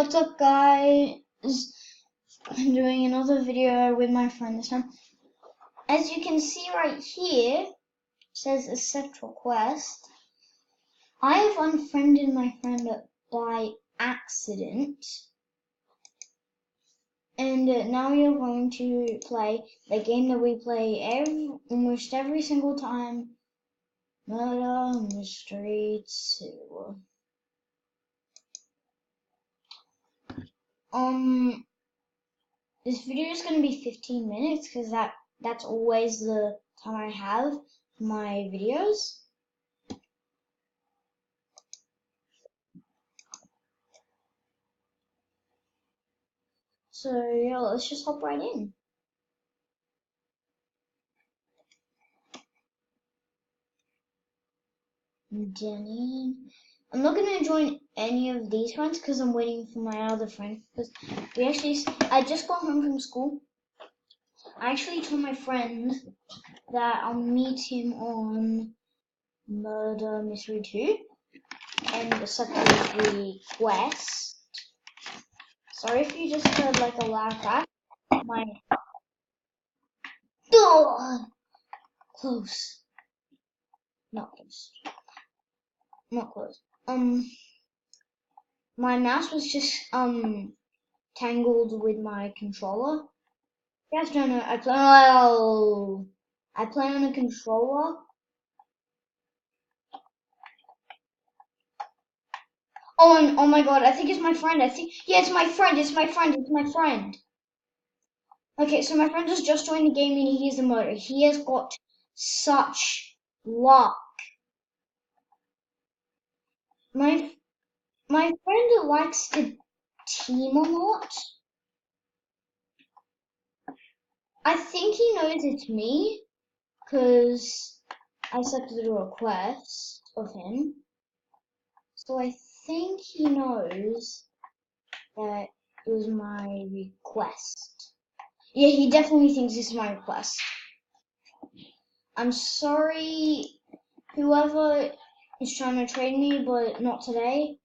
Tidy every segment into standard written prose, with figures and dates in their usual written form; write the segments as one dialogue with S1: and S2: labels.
S1: What's up, guys? I'm doing another video with my friend this time. As you can see right here, it says accept request. I have unfriended my friend by accident. And now we are going to play the game that we play almost every single time. Murder Mystery 2. This video is going to be 15 minutes because that's always the time I have for my videos. So yeah, let's just hop right in. Jenny. I'm not going to join any of these ones because I'm waiting for my other friend. Because I just got home from school. I actually told my friend that I'll meet him on Murder Mystery 2 and accept the request. Sorry if you just heard like a loud crack. My door close. Not close. Not close. My mouse was just tangled with my controller. You guys don't know. I play on a controller. Oh my god! I think it's my friend. Yeah, it's my friend. It's my friend. It's my friend. Okay, so my friend has just joined the game and he is a murderer. He has got such luck. My friend likes to team a lot. I think he knows it's me, because I accepted a request of him. So I think he knows that it was my request. Yeah, he definitely thinks it's my request. I'm sorry, whoever is trying to trade me, but not today.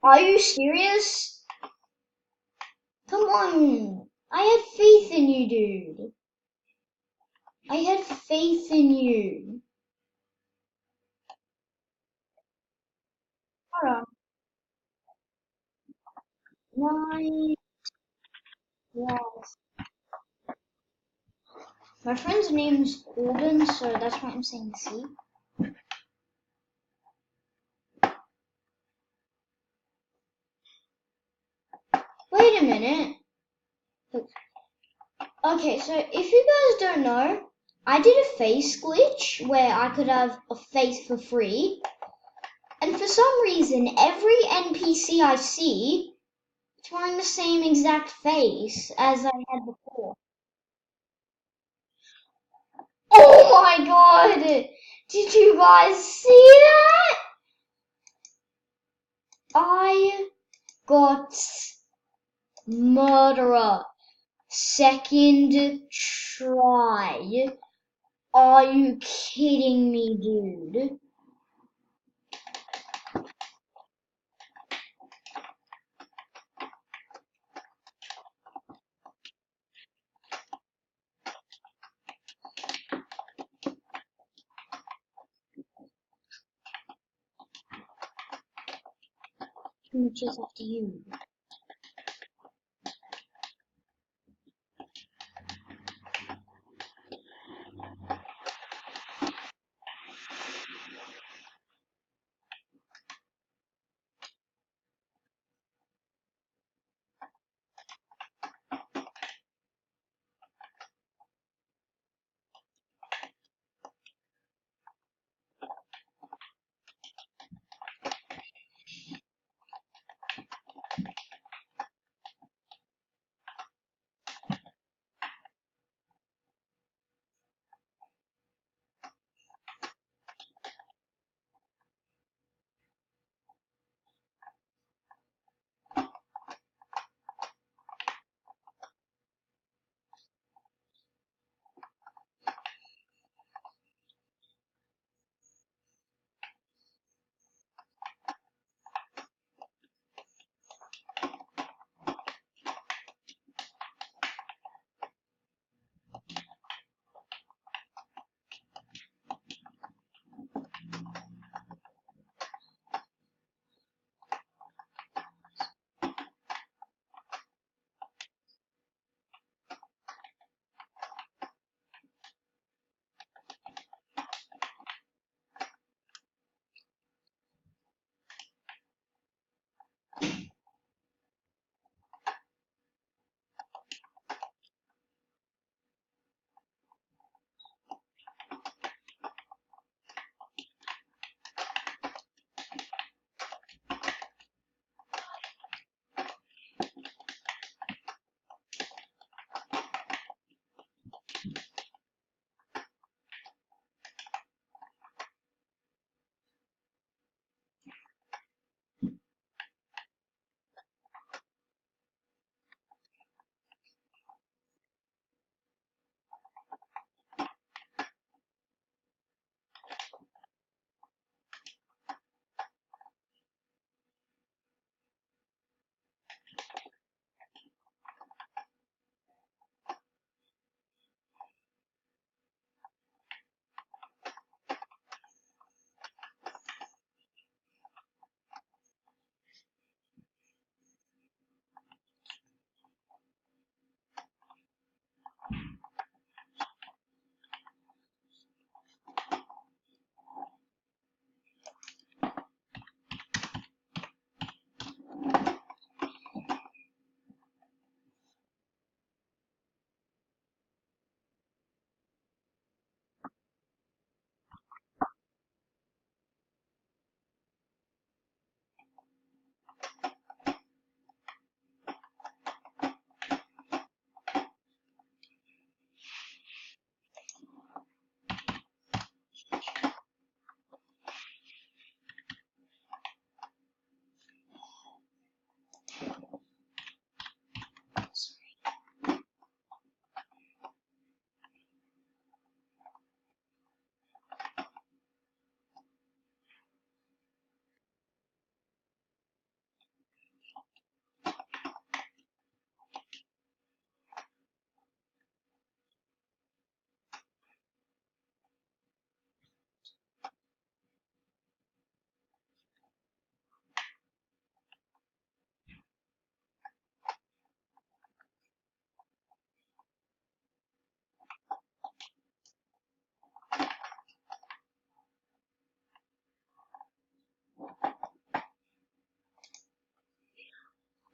S1: Are you serious? Come on. I had faith in you, dude. I had faith in you. Hold on. 9. Yes. My friend's name is Corbin, so that's why I'm saying C. Wait a minute. Okay, so if you guys don't know, I did a face glitch where I could have a face for free. And for some reason, every NPC I see is wearing the same exact face as I had before. Oh my god! Did you guys see that? I got murderer. Second try. Are you kidding me, dude? I'm gonna chase after you.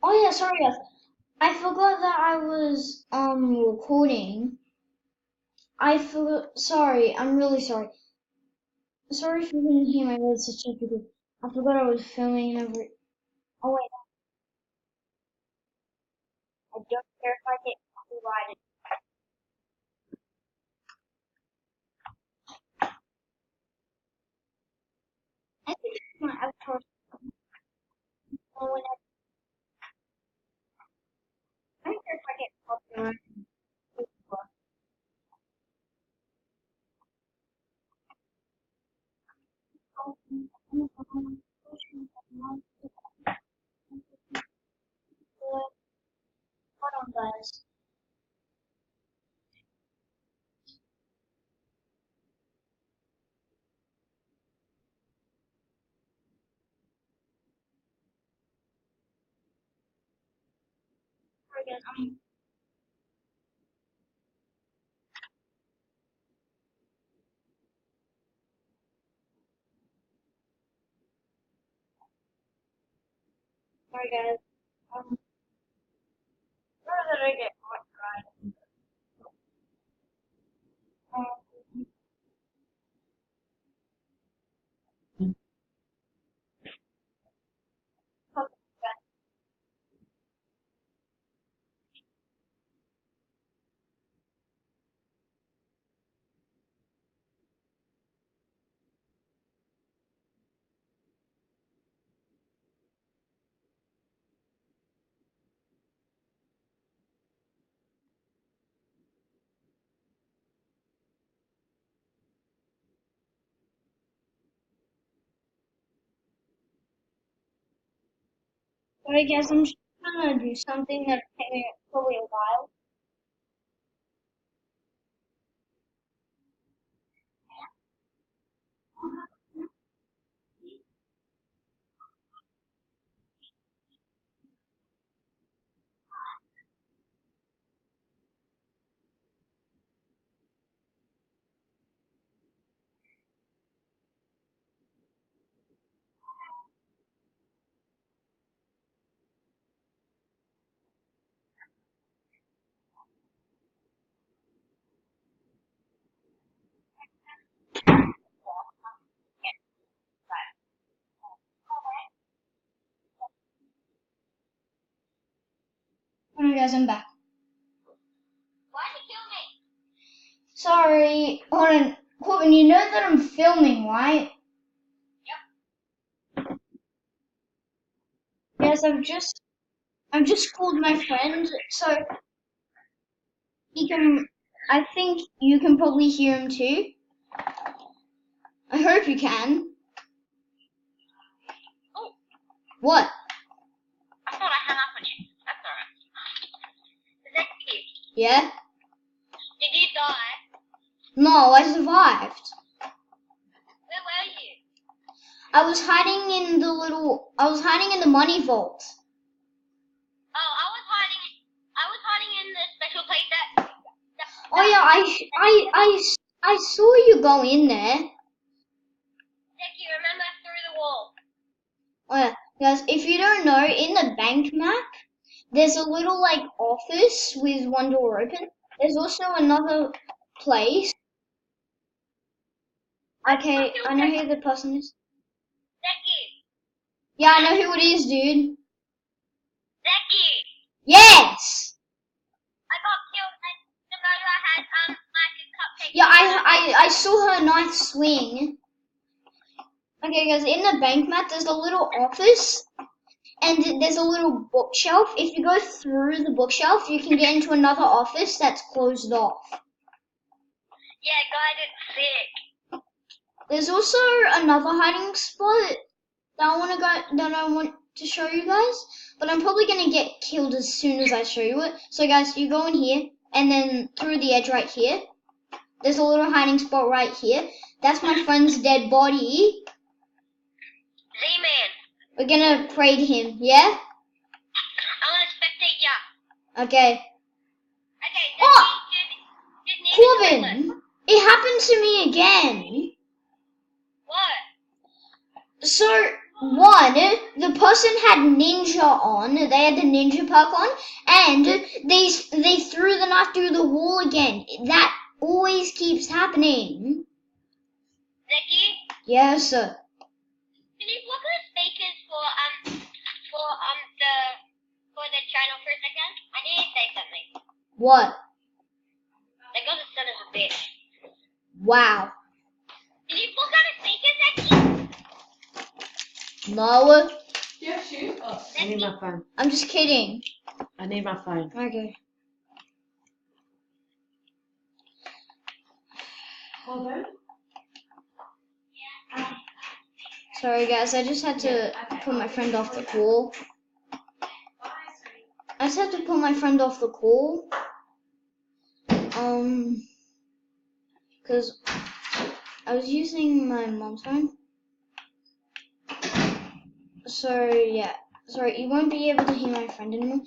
S1: Oh yeah, sorry guys. I forgot that I was recording. I forgot. Sorry, I'm really sorry. Sorry if you didn't hear my words to check because I forgot I was filming and every. Oh wait, I don't care if I get copyrighted. I think it's my outro. Oh, when I don't care if I get copyrighted. Hold on, guys. Sorry guys. Sorry guys. Sorry that I get copyrighted. Um, Sorry guys, I'm just trying to do something that take me probably a while. Alright guys, I'm back. Why did you kill me? Sorry, hold on. Corbin, you know that I'm filming, right? Yes, I've just called my friend, so he can, I think you can probably hear him too. I hope you can. Oh. What? I thought I hung up on you. That's alright. Zeki. Yeah? Did you die? No, I survived. Where were you? I was hiding in the money vault. Oh, I was hiding in the special place that oh yeah, I saw you go in there. Jackie, remember through the wall. Oh yeah, guys, if you don't know, in the bank map, there's a little like office with one door open. There's also another place. Okay, I know who the person is. Zeki. Yeah, I know who it is, dude. Zeki. Yes. I got killed and the murderer had like a cupcake. Yeah, I saw her knife swing. Okay, guys, in the bank map, there's a little office and there's a little bookshelf. If you go through the bookshelf, you can get into another office that's closed off. Yeah, guys, it's sick. There's also another hiding spot that I want to show you guys, but I'm probably gonna get killed as soon as I show you it. So guys, you go in here and then through the edge right here. There's a little hiding spot right here. That's my friend's dead body. Z-Man. We're gonna pray to him, yeah? I wanna spectate ya. Okay. Okay, oh! Corbin! It happened to me again. What? So, One, the person had ninja on. They had the ninja perk on, and they threw the knife through the wall again. That always keeps happening.
S2: Ricky,
S1: Yes, sir.
S2: can you look at the speakers for the channel for a second? I need to say something.
S1: What?
S2: They got the son of a bitch.
S1: Wow.
S2: Can you look at the speakers, Ricky?
S1: No,
S3: Yeah, shoot. Oh, I need my phone.
S1: I'm just kidding.
S3: I need my phone.
S1: Okay.
S3: Hold on.
S1: Sorry, guys. I just had to put my friend off the call. I just had to put my friend off the call. Because I was using my mom's phone. So, yeah. Sorry, you won't be able to hear my friend anymore.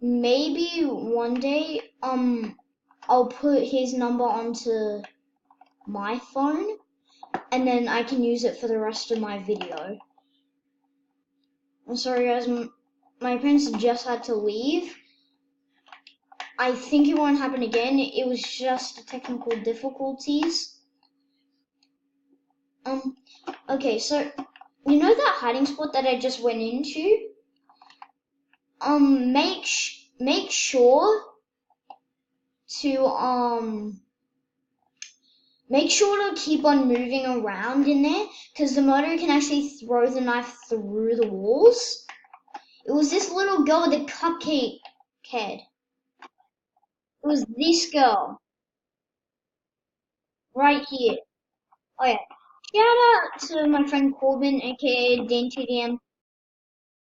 S1: Maybe one day, I'll put his number onto my phone, and then I can use it for the rest of my video. I'm sorry, guys. My parents just had to leave. I think it won't happen again. It was just technical difficulties. Okay, so you know that hiding spot that I just went into? Make sure to make sure to keep on moving around in there, because the murderer can actually throw the knife through the walls. It was this little girl with a cupcake head. It was this girl right here. Oh yeah. Shout out to my friend Corbin, aka Dean TDM.